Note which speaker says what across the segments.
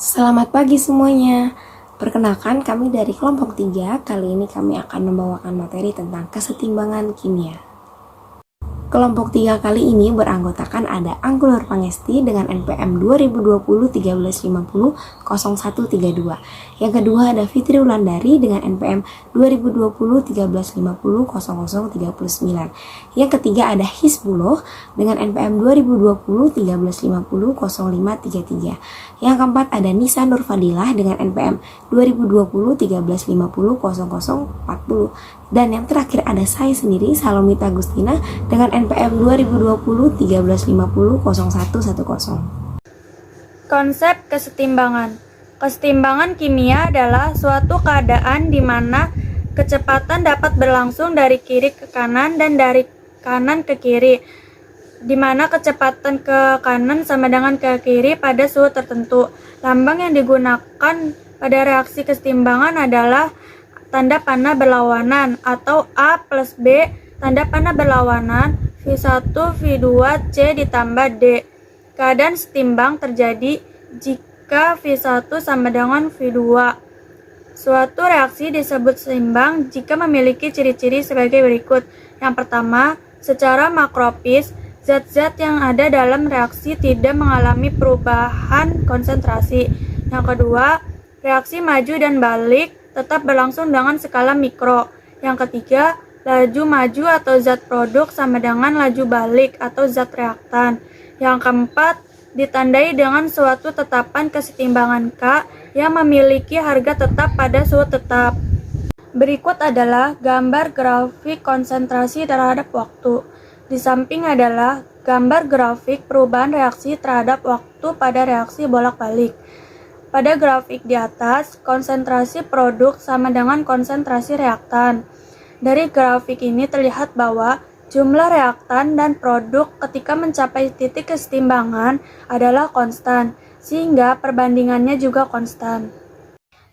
Speaker 1: Selamat pagi semuanya. Perkenalkan kami dari kelompok 3. Kali ini kami akan membawakan materi tentang kesetimbangan kimia. Kelompok 3 kali ini beranggotakan ada Angkulur Pangesti dengan NPM 2020-1350-0132. Yang kedua ada Fitri Wulandari dengan NPM 2020-1350-0039. Yang ketiga ada Hisbullah dengan NPM 2020-1350-0533. Yang keempat ada Nisa Nurfadilah dengan NPM 2020-1350-0040. Dan yang terakhir ada saya sendiri, Salomita Agustina, dengan NPM 2020-1350-0110.
Speaker 2: Konsep kesetimbangan. Kesetimbangan kimia adalah suatu keadaan di mana kecepatan dapat berlangsung dari kiri ke kanan dan dari kanan ke kiri, di mana kecepatan ke kanan sama dengan ke kiri pada suhu tertentu. Lambang yang digunakan pada reaksi kesetimbangan adalah tanda panah berlawanan atau A plus B tanda panah berlawanan V1 V2 C ditambah D. Keadaan setimbang terjadi jika V1 sama dengan V2. Suatu reaksi disebut seimbang jika memiliki ciri-ciri sebagai berikut. Yang pertama, secara makrofis, zat-zat yang ada dalam reaksi tidak mengalami perubahan konsentrasi. Yang kedua, reaksi maju dan balik tetap berlangsung dengan skala mikro. Yang ketiga, laju maju atau zat produk sama dengan laju balik atau zat reaktan. Yang keempat, ditandai dengan suatu tetapan kesetimbangan K yang memiliki harga tetap pada suhu tetap. Berikut adalah gambar grafik konsentrasi terhadap waktu. Di samping adalah gambar grafik perubahan reaksi terhadap waktu pada reaksi bolak-balik. Pada grafik di atas, konsentrasi produk sama dengan konsentrasi reaktan. Dari grafik ini terlihat bahwa jumlah reaktan dan produk ketika mencapai titik kesetimbangan adalah konstan, sehingga perbandingannya juga konstan.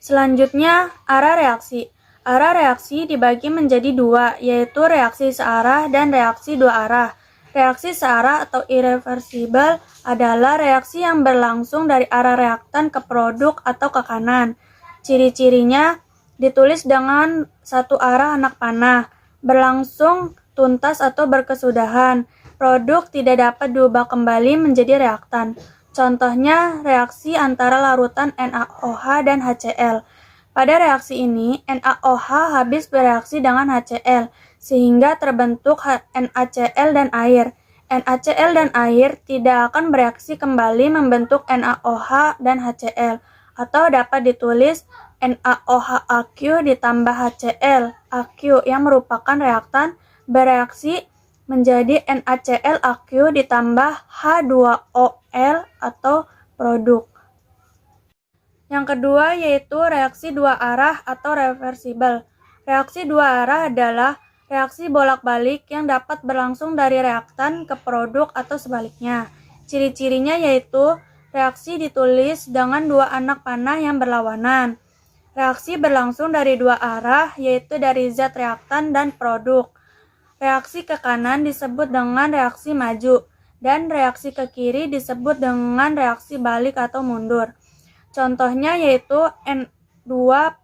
Speaker 2: Selanjutnya, arah reaksi. Arah reaksi dibagi menjadi dua, yaitu reaksi searah dan reaksi dua arah. Reaksi searah atau irreversible adalah reaksi yang berlangsung dari arah reaktan ke produk atau ke kanan. Ciri-cirinya ditulis dengan satu arah anak panah, berlangsung tuntas atau berkesudahan. Produk tidak dapat diubah kembali menjadi reaktan. Contohnya reaksi antara larutan NaOH dan HCl. Pada reaksi ini, NaOH habis bereaksi dengan HCl, sehingga terbentuk NaCl dan air. NaCl dan air tidak akan bereaksi kembali membentuk NaOH dan HCl, atau dapat ditulis NaOH ditambah HCl Aq yang merupakan reaktan bereaksi menjadi NaCl ditambah H2OL atau produk. Yang kedua yaitu reaksi dua arah atau reversible. Reaksi dua arah adalah reaksi bolak-balik yang dapat berlangsung dari reaktan ke produk atau sebaliknya. Ciri-cirinya yaitu reaksi ditulis dengan dua anak panah yang berlawanan. Reaksi berlangsung dari dua arah yaitu dari zat reaktan dan produk. Reaksi ke kanan disebut dengan reaksi maju dan reaksi ke kiri disebut dengan reaksi balik atau mundur. Contohnya yaitu N2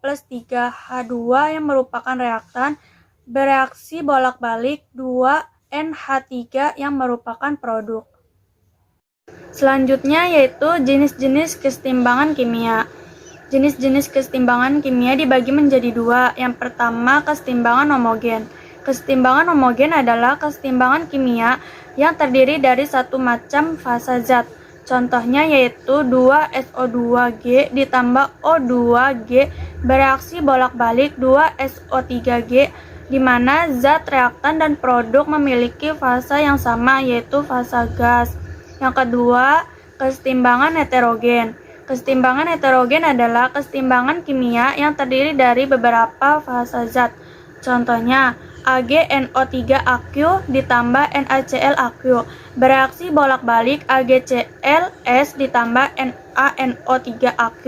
Speaker 2: plus 3H2 yang merupakan reaktan bereaksi bolak-balik 2NH3 yang merupakan produk. Selanjutnya yaitu jenis-jenis kesetimbangan kimia. Jenis-jenis kesetimbangan kimia dibagi menjadi dua. Yang pertama, kesetimbangan homogen. Kesetimbangan homogen adalah kesetimbangan kimia yang terdiri dari satu macam fasa zat. Contohnya yaitu 2SO2G ditambah O2G bereaksi bolak-balik 2SO3G, di mana zat reaktan dan produk memiliki fasa yang sama yaitu fasa gas. Yang kedua, kesetimbangan heterogen. Kesetimbangan heterogen adalah kesetimbangan kimia yang terdiri dari beberapa fasa zat. Contohnya, AgNO3Aq ditambah NaClAq bereaksi bolak-balik AgClS ditambah NaNO3Aq,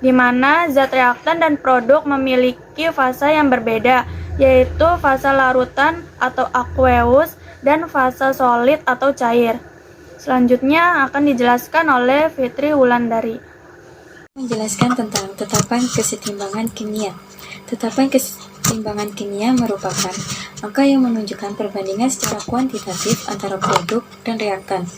Speaker 2: di mana zat reaktan dan produk memiliki fasa yang berbeda, yaitu fasa larutan atau aqueous dan fasa solid atau cair. Selanjutnya akan dijelaskan oleh Fitri Wulandari.
Speaker 3: Menjelaskan tentang tetapan kesetimbangan kimia. Tetapan kesetimbangan kimia merupakan angka yang menunjukkan perbandingan secara kuantitatif antara produk dan reaktan.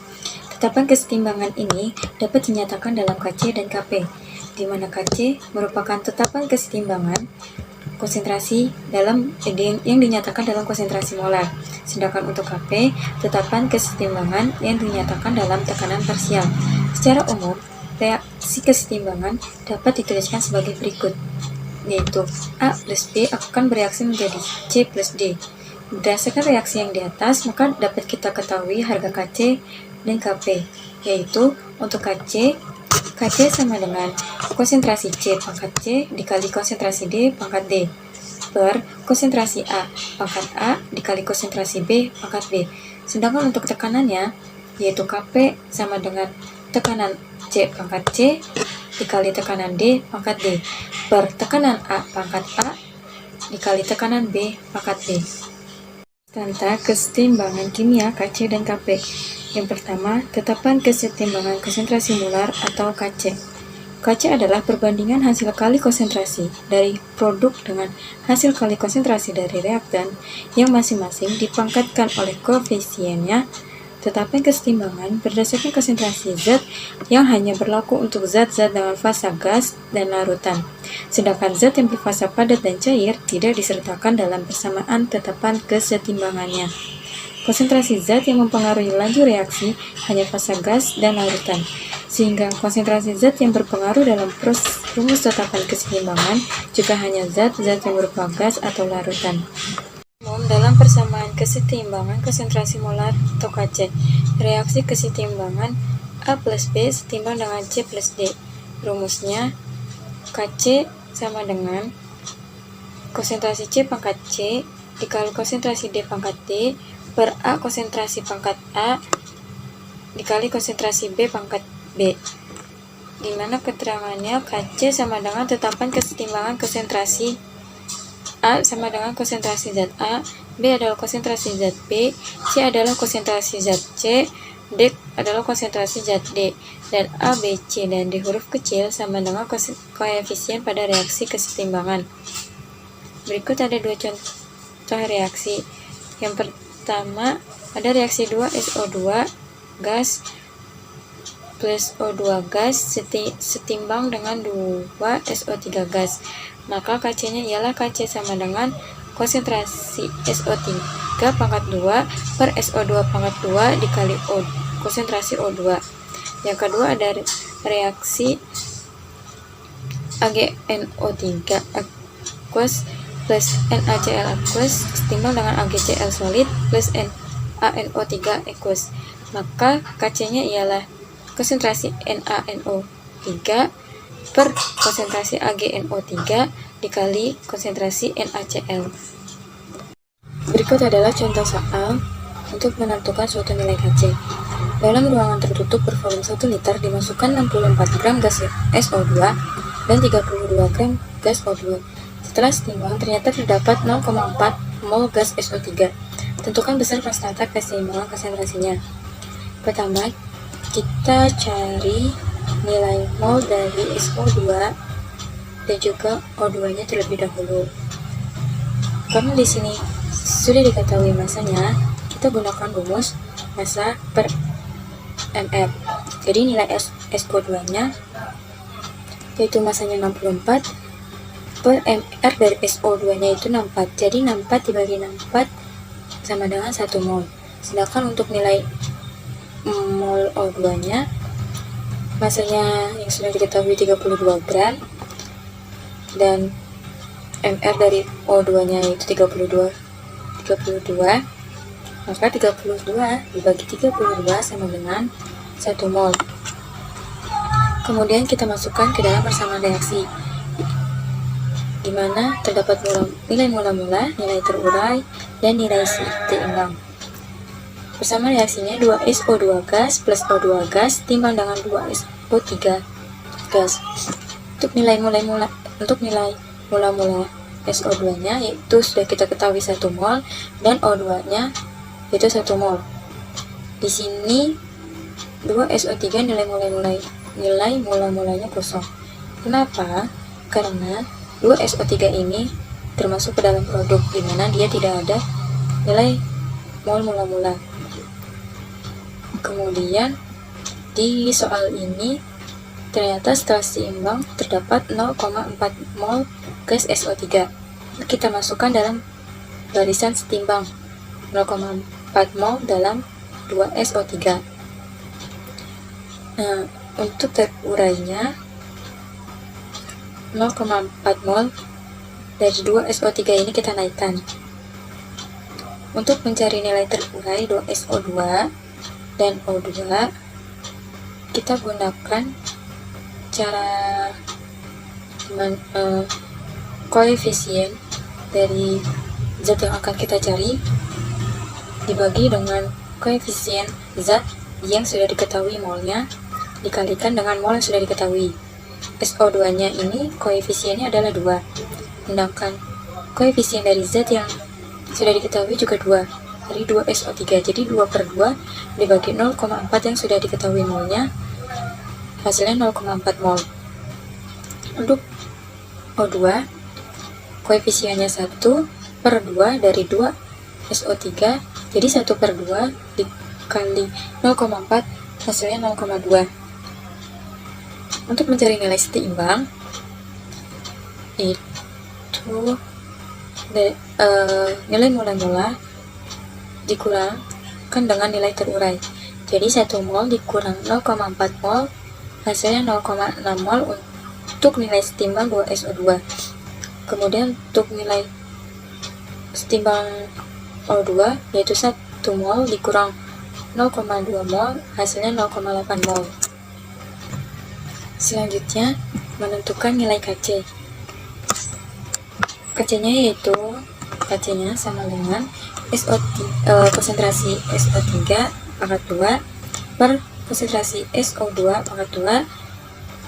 Speaker 3: Tetapan kesetimbangan ini dapat dinyatakan dalam Kc dan Kp, di mana Kc merupakan tetapan kesetimbangan konsentrasi yang dinyatakan dalam konsentrasi molar, sedangkan untuk Kp, tetapan kesetimbangan yang dinyatakan dalam tekanan parsial. Secara umum, reaksi kesetimbangan dapat dituliskan sebagai berikut, yaitu A plus B akan bereaksi menjadi C plus D. Berdasarkan reaksi yang di atas, maka dapat kita ketahui harga Kc dan Kp, yaitu untuk Kc sama dengan konsentrasi C pangkat C dikali konsentrasi D pangkat D per konsentrasi A pangkat A dikali konsentrasi B pangkat B. Sedangkan untuk tekanannya, yaitu Kp sama dengan tekanan C pangkat C dikali tekanan D pangkat D per tekanan A pangkat A dikali tekanan B pangkat B. Tentang kesetimbangan kimia Kc dan Kp. Yang pertama, tetapan kesetimbangan konsentrasi molar atau Kc. Kc adalah perbandingan hasil kali konsentrasi dari produk dengan hasil kali konsentrasi dari reaktan yang masing-masing dipangkatkan oleh koefisiennya. Tetapan kesetimbangan berdasarkan konsentrasi zat yang hanya berlaku untuk zat-zat dengan fasa gas dan larutan. Sedangkan zat yang berfasa padat dan cair tidak disertakan dalam persamaan tetapan kesetimbangannya. Konsentrasi zat yang mempengaruhi laju reaksi hanya fasa gas dan larutan, sehingga konsentrasi zat yang berpengaruh dalam rumus tetapan kesetimbangan juga hanya zat-zat yang berupa gas atau larutan. Dalam persamaan kesetimbangan konsentrasi molar atau Kc, reaksi kesetimbangan A plus B setimbang dengan C plus D. Rumusnya, Kc sama dengan konsentrasi C pangkat C dikali konsentrasi D pangkat D per A konsentrasi pangkat A dikali konsentrasi B pangkat B, di mana keterangannya Kc sama dengan tetapan kesetimbangan konsentrasi A sama dengan konsentrasi zat A, B adalah konsentrasi zat B, C adalah konsentrasi zat C, D adalah konsentrasi zat D, dan A, B, C, dan D huruf kecil sama dengan koefisien pada reaksi kesetimbangan. Berikut ada dua contoh reaksi. Yang pertama, ada reaksi 2SO2 gas plus O2 gas setimbang dengan 2SO3 gas. Maka Kc-nya ialah Kc sama dengan konsentrasi SO3 pangkat 2 per SO2 pangkat 2 dikali konsentrasi O2. Yang kedua ada reaksi AgNO3 aqueous plus NaCl aqueous setimbang dengan AgCl solid plus NaNO3 aqueous. Maka Kc-nya ialah konsentrasi NaNO3 per konsentrasi AgNO3 dikali konsentrasi NaCl. Berikut adalah contoh soal untuk menentukan suatu nilai Kc. Dalam ruangan tertutup bervolume 1 liter dimasukkan 64 gram gas SO2 dan 32 gram gas O2. Setelah setimbang, ternyata terdapat 0,4 mol gas SO3. Tentukan besar konstanta keseimbangan konsentrasinya. Pertama, kita cari nilai mol dari SO2 dan juga O2-nya terlebih dahulu. Karena di sini sudah diketahui masanya, kita gunakan rumus massa per mR. Jadi nilai SO2-nya yaitu masanya 64 per mR dari SO2-nya itu 64. Jadi 64 dibagi 64 sama dengan 1 mol. Sedangkan untuk nilai mol O2-nya masanya yang sudah diketahui 32 gram dan mR dari O2-nya itu 32, maka 32 dibagi 32 sama dengan 1 mol. Kemudian kita masukkan ke dalam persamaan reaksi, di mana terdapat nilai mula-mula, nilai terurai, dan nilai seimbang. Persamaan reaksinya 2SO2 gas plus O2 gas timbang dengan 2SO3 gas. Untuk nilai mula-mula SO2-nya yaitu sudah kita ketahui 1 mol dan O2-nya yaitu 1 mol. Di sini 2SO3 nilai mula-mulanya kosong. Kenapa? Karena 2SO3 ini termasuk ke dalam produk, di mana dia tidak ada nilai mol mula-mula. Kemudian di soal ini ternyata setelah seimbang terdapat 0,4 mol gas SO3. Kita masukkan dalam barisan setimbang 0,4 mol dalam 2SO3. Nah, untuk terurainya 0,4 mol dari 2SO3 ini kita naikkan. Untuk mencari nilai terurai 2SO2 dan O2, kita gunakan cara koefisien dari zat yang akan kita cari dibagi dengan koefisien zat yang sudah diketahui molnya dikalikan dengan mol yang sudah diketahui. SO2-nya ini koefisiennya adalah 2, sedangkan koefisien dari zat yang sudah diketahui juga 2, dari 2SO3. Jadi 2/2 dibagi 0,4 yang sudah diketahui molnya, hasilnya 0,4 mol. Untuk O2, koefisiennya 1/2 dari 2SO3, jadi 1/2 dikali 0,4, hasilnya 0,2. Untuk mencari nilai seimbang, itu nilai mula-mula dikurangkan dengan nilai terurai. Jadi 1 mol dikurang 0,4 mol, hasilnya 0,6 mol untuk nilai setimbang 2SO2. Kemudian untuk nilai setimbang O2 yaitu 1 mol dikurang 0,2 mol, hasilnya 0,8 mol. Selanjutnya, menentukan nilai Kc. Kc-nya yaitu Kc-nya sama dengan konsentrasi SO3 pangkat 2 per konsentrasi SO2 pangkat 2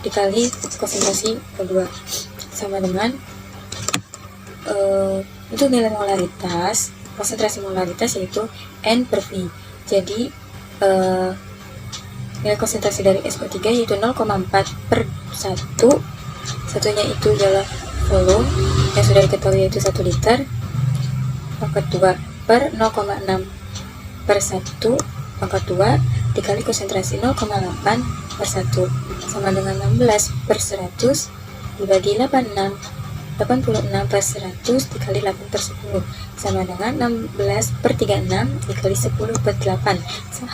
Speaker 3: dikali konsentrasi O2 sama dengan untuk nilai molaritas, konsentrasi molaritas yaitu N/V. Jadi nilai konsentrasi dari SO3 yaitu 0,4/1. Satunya itu adalah volume yang sudah diketahui yaitu 1 liter pangkat 2 per 0,6/1 pangkat 2 dikali konsentrasi 0,8/1 sama dengan 16/100 dibagi 86/100 dikali 8/10 sama dengan 16/36 dikali 10/8.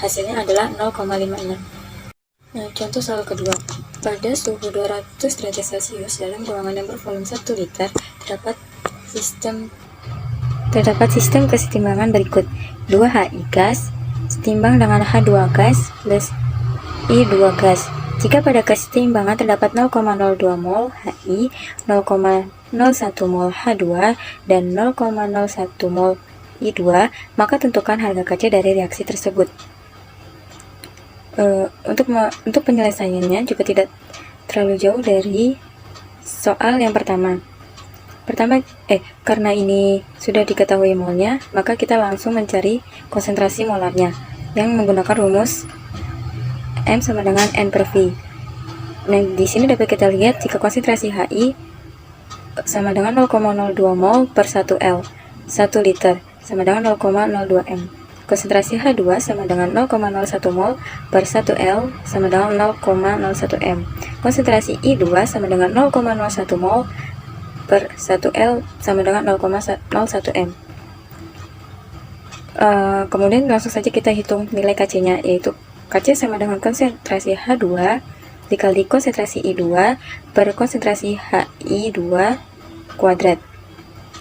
Speaker 3: Hasilnya adalah 0,56. Nah, contoh soal kedua. Pada suhu 200 derajat Celcius dalam ruangan yang bervolume 1 liter terdapat sistem kesetimbangan berikut. 2HI gas setimbang dengan H2 gas plus I2 gas. Jika pada kesetimbangan terdapat 0,02 mol HI, 0,01 mol H2, dan 0,01 mol I2, maka tentukan harga Kc dari reaksi tersebut. Untuk penyelesaiannya juga tidak terlalu jauh dari soal yang pertama. Karena ini sudah diketahui molnya, maka kita langsung mencari konsentrasi molarnya yang menggunakan rumus M sama dengan N/V. Nah, di sini dapat kita lihat jika konsentrasi HI sama dengan 0,02 mol per 1 L, 1 liter sama dengan 0,02 M. Konsentrasi H2 sama dengan 0,01 mol per 1 L sama dengan 0,01 M. Konsentrasi I2 sama dengan 0,01 mol per 1 L sama dengan 0,01 M. Kemudian langsung saja kita hitung nilai Kc-nya, yaitu Kc sama dengan konsentrasi H2 dikali konsentrasi I2 per konsentrasi HI2 kuadrat.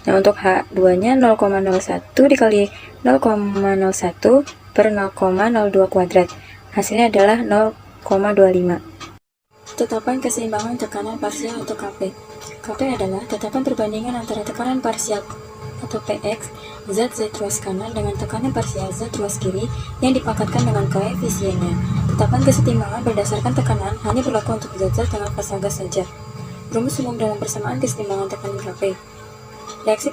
Speaker 3: Nah, untuk H2-nya 0,01 dikali 0,01 per 0,02 kuadrat. Hasilnya adalah 0,25. Tetapan keseimbangan tekanan parsial atau Kp. Kp adalah tetapan perbandingan antara tekanan parsial atau Px zat ruas kanan dengan tekanan parsial zat ruas kiri yang dipangkatkan dengan koefisiennya. Tetapan kesetimbangan berdasarkan tekanan hanya berlaku untuk zat-zat dengan fasa gas saja. Rumus umum dalam persamaan kesetimbangan tekanan Kp. Reaksi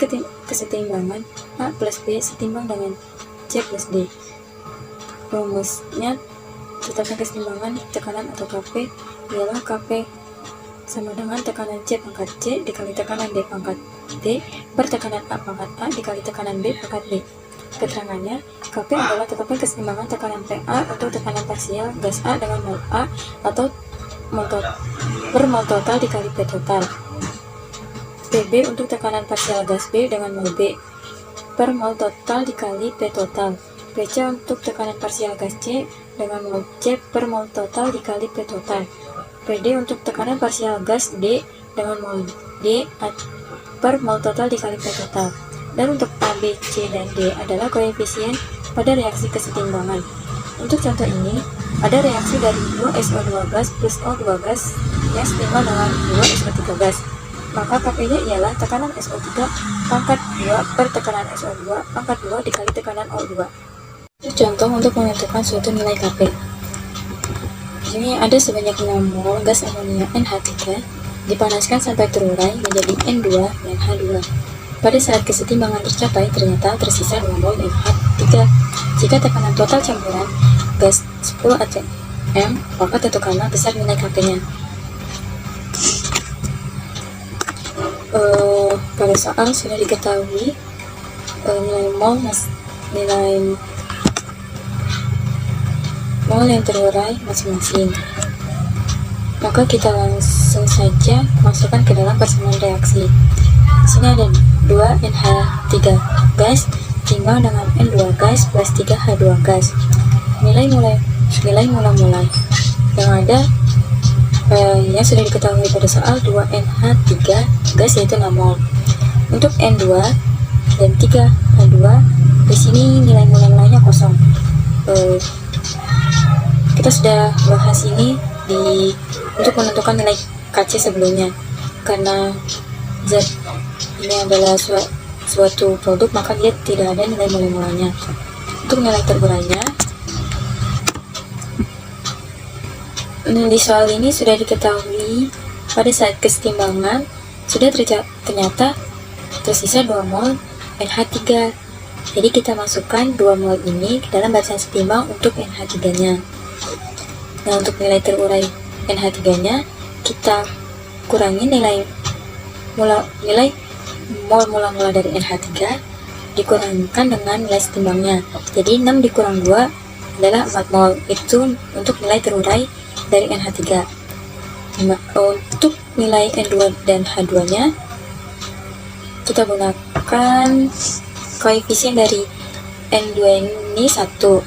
Speaker 3: kesetimbangan A plus B setimbang dengan C plus D. Rumusnya tetapan kesetimbangan tekanan atau Kp ialah Kp sama dengan tekanan C pangkat C dikali tekanan D pangkat D per tekanan A pangkat A dikali tekanan B pangkat B. Keterangannya, Kp adalah tetapan keseimbangan tekanan PA untuk tekanan parsial gas A dengan mol A atau per mol total dikali P total. Pb untuk tekanan parsial gas B dengan mol B per mol total dikali P total. Pc untuk tekanan parsial gas C dengan mol C per mol total dikali P total. Pd untuk tekanan parsial gas D dengan mol D per mol total dikali P total. Dan untuk A, B, C, dan D adalah koefisien pada reaksi kesetimbangan. Untuk contoh ini, ada reaksi dari 2 SO2 gas plus O2 gas yang setimbang dengan 2 SO3 gas. Maka Kp-nya ialah tekanan SO3 pangkat 2 per tekanan SO2 pangkat 2 dikali tekanan O2. Contoh untuk menentukan suatu nilai Kp. Ini ada sebanyak 6 mol gas amonia NH3 dipanaskan sampai terurai menjadi N2 dan H2. Pada saat kesetimbangan tercapai, ternyata tersisa 2 mol NH3. Jika tekanan total campuran gas 10 atm, maka tentukanlah besar nilai Kp-nya. Pada soal sudah diketahui nilai mol yang terurai masing-masing. Maka kita langsung saja masukkan ke dalam persamaan reaksi. Di sini ada 2 NH3 gas timbang dengan N2 gas plus 3 H2 gas. Nilai mula-mula yang ada yang sudah diketahui pada soal 2 NH3 gas yaitu 6 mol. Untuk N2 dan 3 H2 di sini nilai mula-mulanya kosong. Kita sudah bahas ini untuk menentukan nilai Kc sebelumnya. Karena zat ini adalah suatu produk, maka dia tidak ada nilai mula-mulanya. Untuk nilai terurainya, di soal ini sudah diketahui pada saat kesetimbangan sudah ternyata tersisa 2 mol NH3. Jadi kita masukkan 2 mol ini ke dalam barisan setimbang untuk NH3-nya. Nah, untuk nilai terurai NH3-nya kita kurangi nilai mol mula-mula dari NH3 dikurangkan dengan nilai setimbangnya. Jadi 6 dikurang 2 adalah 4 mol. Itu untuk nilai terurai dari NH3. Untuk nilai N2 dan H2-nya kita gunakan koefisien dari N2 ini 1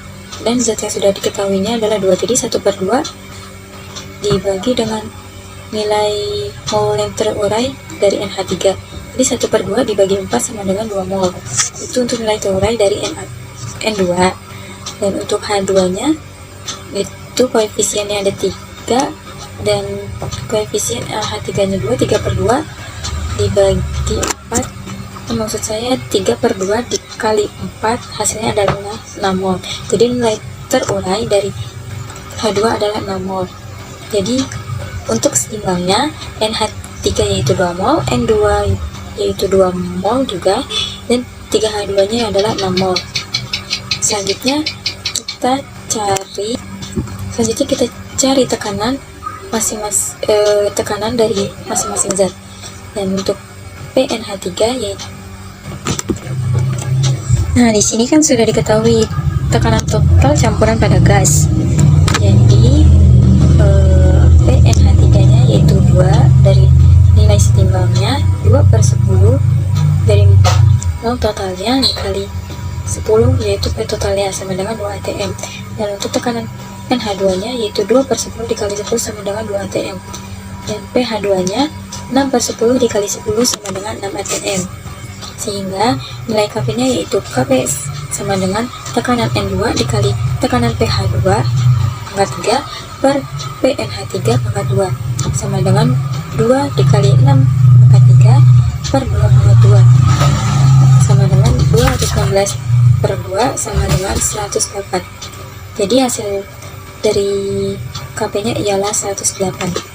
Speaker 3: dan zat yang sudah diketahuinya adalah 2. Jadi 1/2 dibagi dengan nilai mol yang terurai dari NH3. Jadi 1/2 dibagi 4 sama dengan 2 mol. Itu untuk nilai terurai dari N2. Dan untuk H2-nya itu koefisiennya ada 3 dan koefisien H3-nya 2. 3/2 dibagi 4. Maksud saya 3/2 dikali 4 hasilnya adalah 6 mol. Jadi nilai terurai dari H2 adalah 6 mol. Jadi untuk seimbangnya NH3 yaitu 2 mol, N2 yaitu 2 mol juga, dan 3H2-nya adalah 6 mol. Selanjutnya kita cari tekanan tekanan dari masing-masing zat. Dan untuk PNH3 yaitu, nah di sini kan sudah diketahui tekanan total campuran pada gas. Jadi PNH3-nya yaitu 2 dari nilai setimbangnya 2/10 dari mol totalnya dikali 10 yaitu P totalnya sama dengan 2 atm. Dan untuk tekanan NH2-nya yaitu 2/10 dikali 10 sama dengan 2 atm. Dan PH2-nya 6/10 dikali 10 sama dengan 6 atm. Sehingga nilai Kp-nya yaitu Kp sama dengan tekanan N2 dikali tekanan PH2 pangkat 3 per PNH3 pangkat 2 sama dengan 2 dikali 6 pangkat 3 per 2 pangkat 2 sama dengan 216/2 sama dengan 108. Jadi hasil dari Kp-nya ialah 108.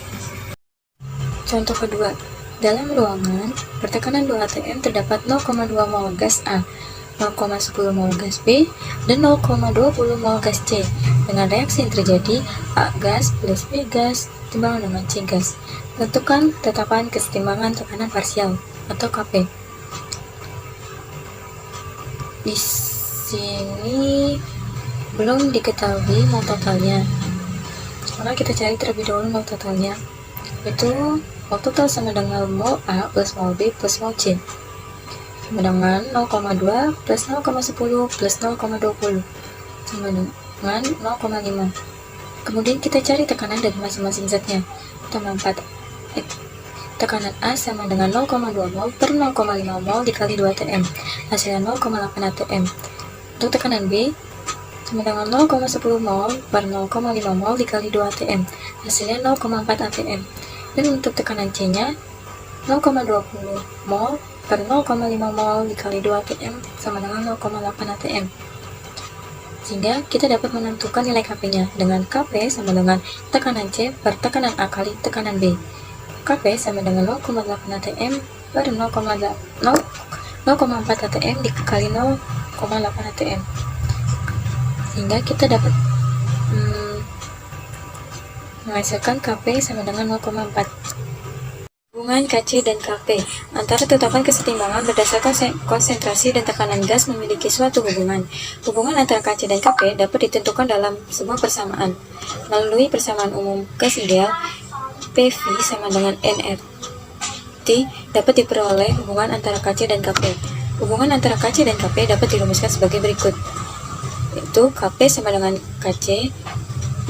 Speaker 3: Contoh kedua, dalam ruangan bertekanan 2 atm terdapat 0,2 mol gas A, 0,10 mol gas B, dan 0,20 mol gas C. Dengan reaksi yang terjadi, A gas plus B gas timbangan dengan C gas. Tentukan tetapan kesetimbangan tekanan parsial atau KP. Di sini belum diketahui mol totalnya, maka kita cari terlebih dahulu mol totalnya, yaitu mol total sama dengan mol A plus mol B plus mol C sama dengan 0,2 plus 0,10 plus 0,20 sama dengan 0,5. Kemudian kita cari tekanan dari masing-masing zatnya. Tambah 4. Tekanan A sama dengan 0,2 mol per 0,5 mol dikali 2 atm, hasilnya 0,8 atm. Untuk tekanan B sama dengan 0,10 mol per 0,5 mol dikali 2 atm, hasilnya 0,4 atm. Dan untuk tekanan C nya 0,20 mol per 0,5 mol dikali 2 atm sama dengan 0,8 atm. Sehingga kita dapat menentukan nilai KP-nya dengan KP sama dengan tekanan C per tekanan A kali tekanan B. KP sama dengan 0,8 atm per 0,4 atm dikali 0,8 atm. Sehingga kita dapat menghasilkan KP sama dengan 0,4. Hubungan Kc dan Kp antara tetapan kesetimbangan berdasarkan konsentrasi dan tekanan gas memiliki suatu hubungan. Hubungan antara Kc dan Kp dapat ditentukan dalam sebuah persamaan. Melalui persamaan umum gas ideal, PV sama dengan nRT dapat diperoleh hubungan antara Kc dan Kp. Hubungan antara Kc dan Kp dapat dirumuskan sebagai berikut, yaitu Kp sama dengan Kc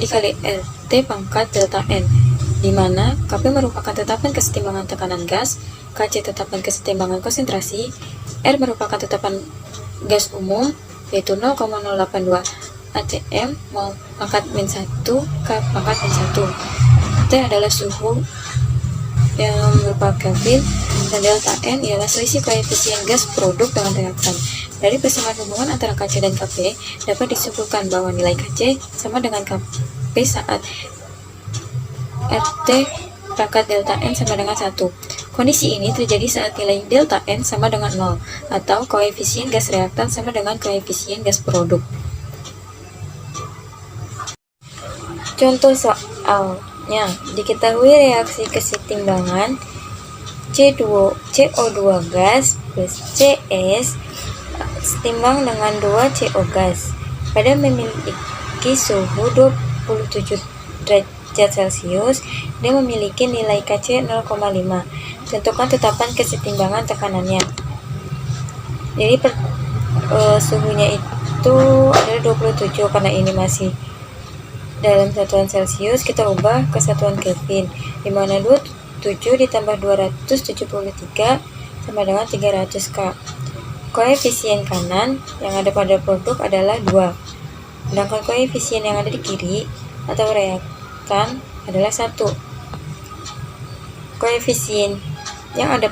Speaker 3: dikali RT pangkat delta N, di mana Kp merupakan tetapan kesetimbangan tekanan gas, Kc tetapan kesetimbangan konsentrasi, R merupakan tetapan gas umum, yaitu 0,082 atm mol pangkat min 1 K pangkat min 1. T adalah suhu yang berupa Kelvin, dan delta N ialah selisih koefisien gas produk dengan reaktan. Dari persamaan hubungan antara Kc dan Kp dapat disimpulkan bahwa nilai Kc sama dengan Kp saat RT pangkat delta N sama dengan 1. Kondisi ini terjadi saat nilai delta N sama dengan 0, atau koefisien gas reaktan sama dengan koefisien gas produk. Contoh soalnya, diketahui reaksi kesetimbangan CO2 gas plus CS setimbang dengan 2 CO gas pada memiliki suhu 27 derajat Celcius dan memiliki nilai Kc 0,5. Tentukan tetapan kesetimbangan tekanannya. Jadi suhunya itu adalah 27, karena ini masih dalam satuan Celcius, kita ubah ke satuan Kelvin, di mana 27 ditambah 273 sama dengan 300 K. Koefisien kanan yang ada pada produk adalah 2, sedangkan koefisien yang ada di kiri atau reaktan adalah 1. Koefisien yang ada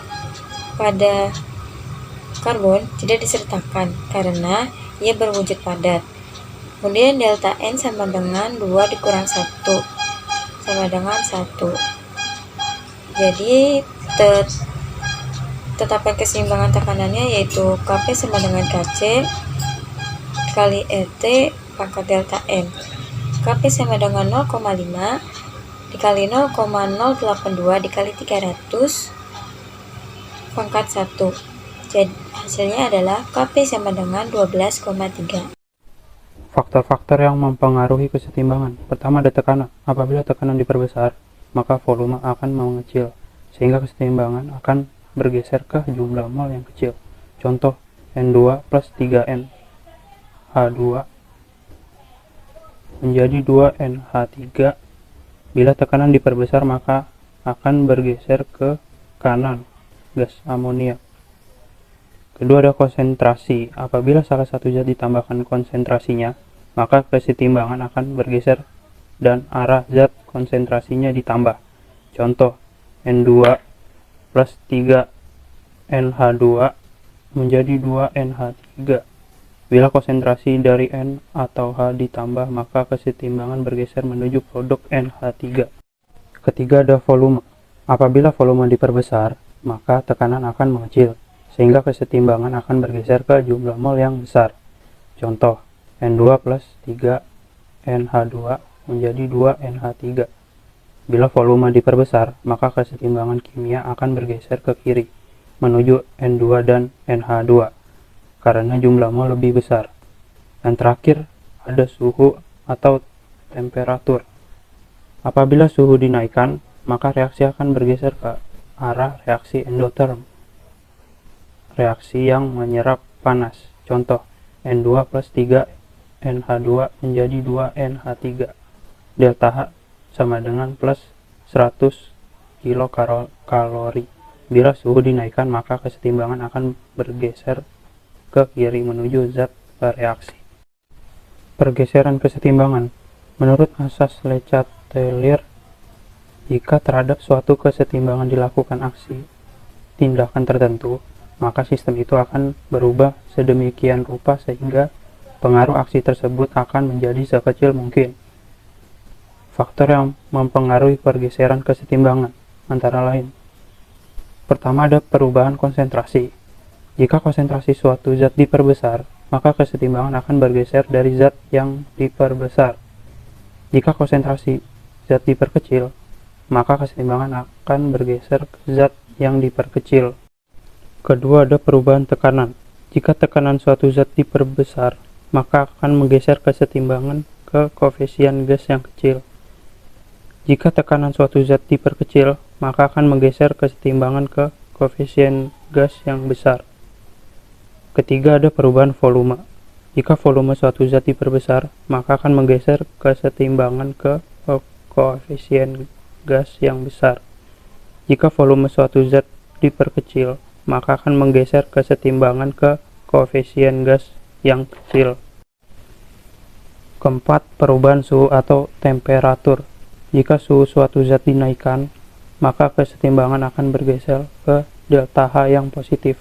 Speaker 3: pada karbon tidak disertakan karena ia berwujud padat. Kemudian delta N sama dengan 2 dikurang 1 sama dengan 1. Jadi tetapan keseimbangan tekanannya yaitu Kp sama dengan Kc kali RT pangkat delta N. Kp sama dengan 0,5 dikali 0,082 dikali 300 pangkat 1. Jadi hasilnya adalah Kp sama dengan 12,3.
Speaker 4: Faktor-faktor yang mempengaruhi kesetimbangan. Pertama ada tekanan. Apabila tekanan diperbesar, maka volume akan mengecil, sehingga kesetimbangan akan bergeser ke jumlah mol yang kecil. Contoh, N2 plus 3N H2 menjadi 2NH3. Bila tekanan diperbesar, maka akan bergeser ke kanan, gas amonia. Kedua ada konsentrasi. Apabila salah satu zat ditambahkan konsentrasinya, maka kesetimbangan akan bergeser dan arah zat konsentrasinya ditambah. Contoh, N2 plus 3NH2 menjadi 2NH3. Bila konsentrasi dari N atau H ditambah, maka kesetimbangan bergeser menuju produk NH3. Ketiga ada volume. Apabila volume diperbesar, maka tekanan akan mengecil, sehingga kesetimbangan akan bergeser ke jumlah mol yang besar. Contoh, N2 plus 3NH2 menjadi 2NH3. Bila volume diperbesar, maka kesetimbangan kimia akan bergeser ke kiri, menuju N2 dan NH2, karena jumlah mol lebih besar. Dan terakhir, ada suhu atau temperatur. Apabila suhu dinaikkan, maka reaksi akan bergeser ke arah reaksi endotherm, reaksi yang menyerap panas. Contoh, N2 plus 3 NH2 menjadi 2 NH3. Delta H sama dengan plus 100 kilokalori. Bila suhu dinaikkan, maka kesetimbangan akan bergeser ke kiri menuju zat bereaksi. Pergeseran kesetimbangan. Menurut asas Le Chatelier, jika terhadap suatu kesetimbangan dilakukan aksi tindakan tertentu, maka sistem itu akan berubah sedemikian rupa sehingga pengaruh aksi tersebut akan menjadi sekecil mungkin. Faktor yang mempengaruhi pergeseran kesetimbangan antara lain: pertama, ada perubahan konsentrasi. Jika konsentrasi suatu zat diperbesar, maka kesetimbangan akan bergeser dari zat yang diperbesar. Jika konsentrasi zat diperkecil, maka kesetimbangan akan bergeser ke zat yang diperkecil. Kedua, ada perubahan tekanan. Jika tekanan suatu zat diperbesar, maka akan menggeser kesetimbangan ke koefisien gas yang kecil. Jika tekanan suatu zat diperkecil, maka akan menggeser kesetimbangan ke koefisien gas yang besar. Ketiga, ada perubahan volume. Jika volume suatu zat diperbesar, maka akan menggeser kesetimbangan ke koefisien gas yang besar. Jika volume suatu zat diperkecil, maka akan menggeser kesetimbangan ke koefisien gas yang kecil. Keempat, perubahan suhu atau temperatur. Jika suhu suatu zat dinaikkan, maka kesetimbangan akan bergeser ke delta H yang positif.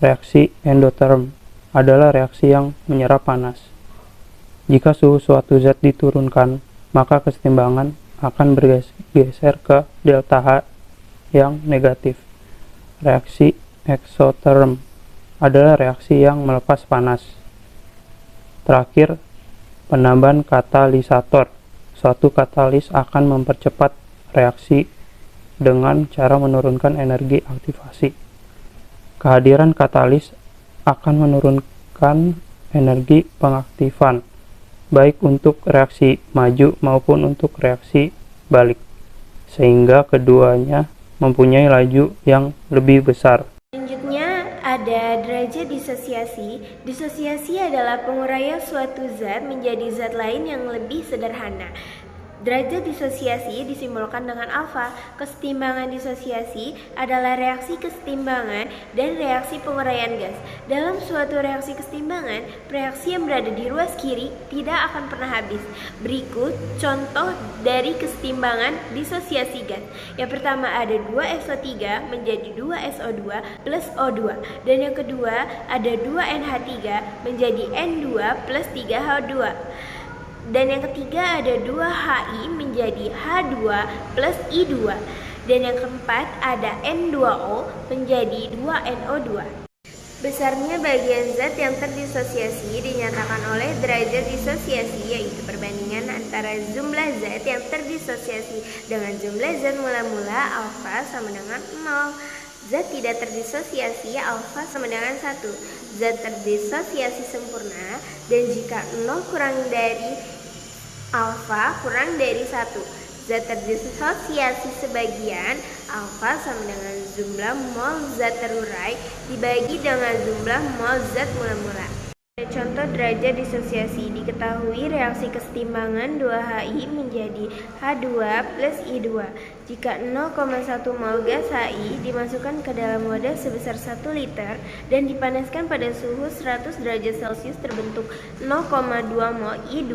Speaker 4: Reaksi endotherm adalah reaksi yang menyerap panas. Jika suhu suatu zat diturunkan, maka kesetimbangan akan bergeser ke delta H yang negatif. Reaksi exotherm adalah reaksi yang melepas panas. Terakhir, penambahan katalisator. Suatu katalis akan mempercepat reaksi dengan cara menurunkan energi aktivasi. Kehadiran katalis akan menurunkan energi pengaktifan, baik untuk reaksi maju maupun untuk reaksi balik, sehingga keduanya mempunyai laju yang lebih besar.
Speaker 1: Selanjutnya ada derajat disosiasi. Disosiasi adalah penguraian suatu zat menjadi zat lain yang lebih sederhana. Derajat disosiasi disimbolkan dengan alfa. Kesetimbangan disosiasi adalah reaksi kesetimbangan dan reaksi penguraian gas. Dalam suatu reaksi kesetimbangan, reaksi yang berada di ruas kiri tidak akan pernah habis. Berikut contoh dari kesetimbangan disosiasi gas. Yang pertama, ada 2SO3 menjadi 2SO2 plus O2. Dan yang kedua, ada 2NH3 menjadi N2 plus 3H2. Dan yang ketiga, ada 2HI menjadi H2 plus I2. Dan yang keempat, ada N2O menjadi 2NO2. Besarnya bagian zat yang terdisosiasi dinyatakan oleh derajat disosiasi, yaitu perbandingan antara jumlah zat yang terdisosiasi dengan jumlah zat mula-mula alfa sama dengan 0. Zat tidak terdisosiasi alfa sama dengan 1. Zat terdisosiasi sempurna, dan jika 0 kurang dari alfa kurang dari 1. Zat terdisosiasi sebagian, alfa sama dengan jumlah mol zat terurai dibagi dengan jumlah mol zat mula-mula. Contoh derajat disosiasi. Diketahui reaksi kesetimbangan 2HI menjadi H2 plus I2 jika 0,1 mol gas HI dimasukkan ke dalam wadah sebesar 1 liter dan dipanaskan pada suhu 100 derajat Celcius terbentuk 0,2 mol I2.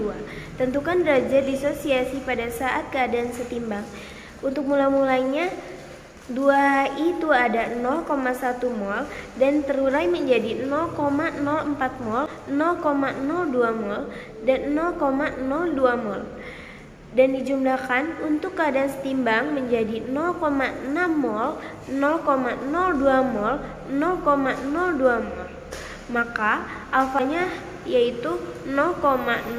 Speaker 1: Tentukan derajat disosiasi pada saat keadaan setimbang. Untuk mula-mulanya 2HI itu ada 0,1 mol dan terurai menjadi 0,04 mol, 0,02 mol, dan 0,02 mol. Dan dijumlahkan untuk keadaan setimbang menjadi 0,6 mol, 0,02 mol, 0,02 mol. Maka alfanya yaitu 0,04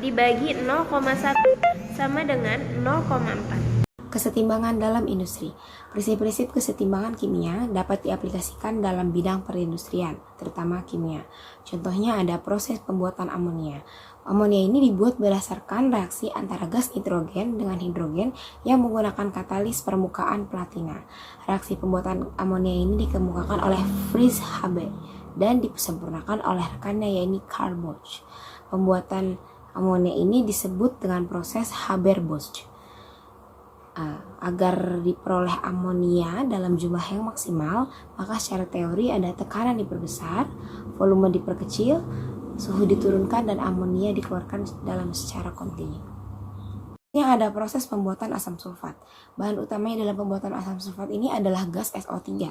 Speaker 5: dibagi 0,1 sama dengan 0,4.
Speaker 1: Kesetimbangan dalam industri. Prinsip-prinsip kesetimbangan kimia dapat diaplikasikan dalam bidang perindustrian, terutama kimia. Contohnya ada proses pembuatan amonia. Amonia ini dibuat berdasarkan reaksi antara gas nitrogen dengan hidrogen yang menggunakan katalis permukaan platina. Reaksi pembuatan amonia ini dikemukakan oleh Fritz Haber dan disempurnakan oleh rekannya yaitu Carl Bosch. Pembuatan amonia ini disebut dengan proses Haber-Bosch. Agar diperoleh amonia dalam jumlah yang maksimal, maka secara teori ada tekanan diperbesar, volume diperkecil, suhu diturunkan, dan amonia dikeluarkan dalam secara kontinu. Yang ada proses pembuatan asam sulfat. Bahan utamanya dalam pembuatan asam sulfat ini adalah gas SO3.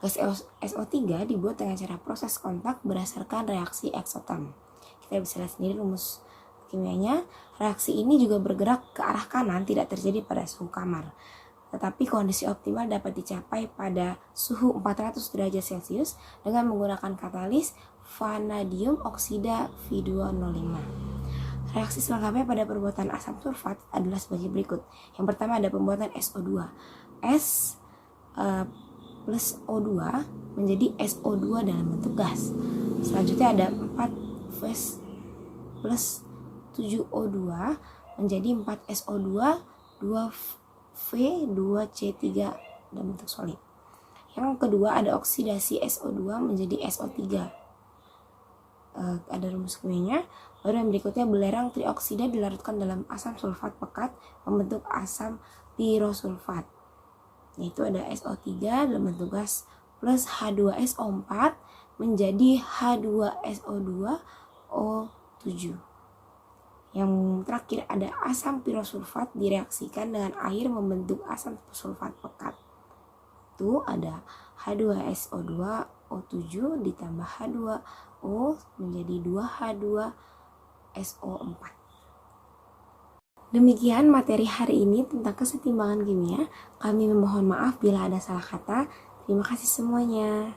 Speaker 1: Gas SO3 dibuat dengan cara proses kontak berdasarkan reaksi eksoterm. Kita bisa lihat sendiri rumus kimianya. Reaksi ini juga bergerak ke arah kanan, tidak terjadi pada suhu kamar. Tetapi kondisi optimal dapat dicapai pada suhu 400 derajat Celcius dengan menggunakan katalis vanadium oksida V2O5. Reaksi selengkapnya pada perbuatan asam sulfat adalah sebagai berikut. Yang pertama ada pembuatan SO2. S plus O2 menjadi SO2 dalam bentuk gas. Selanjutnya ada 4 fase plus 7O2 menjadi 4SO2, 2V, 2C3 dalam bentuk solid. Yang kedua ada oksidasi SO2 menjadi SO3. Ada rumus kimianya. Baru yang berikutnya belerang trioksida dilarutkan dalam asam sulfat pekat membentuk asam pirosulfat. Yaitu ada SO3 dalam bentuk gas plus H2SO4 menjadi H2SO2O7. Yang terakhir ada asam pirosulfat direaksikan dengan air membentuk asam sulfat pekat. Itu ada H2SO2O7 ditambah H2O menjadi 2H2SO4. Demikian materi hari ini tentang kesetimbangan kimia. Kami memohon maaf bila ada salah kata. Terima kasih semuanya.